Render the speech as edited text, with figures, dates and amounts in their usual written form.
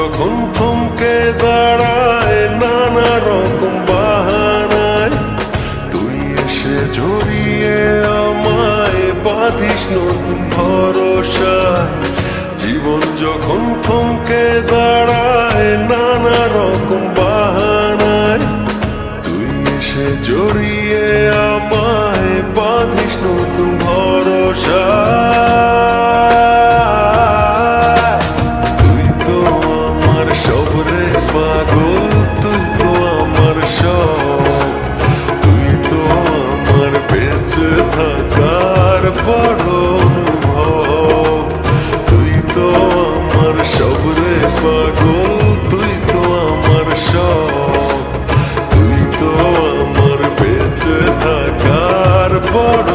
যখন থমকে দাঁড়ায় নানা রকম বাহানায়, তুই এসে জড়িয়ে আমায় বাঁধিস নতুন ভরসায়। জীবন যখন থমকে দাঁড়ায় নানা রকম বাহানায়, তুই এসে জড়িয়ে আমায় বাঁধিস নতুন ভরসায়। তুই তো আমার সব রে পাগল, তুই তো আমার সব, তুই তো আমার বেঁচে থাকার বড় অনুভব। তুই তো আমার সব রে পাগল, তুই তো আমার সব, তুই তো আমার বেঁচে থাকার বড়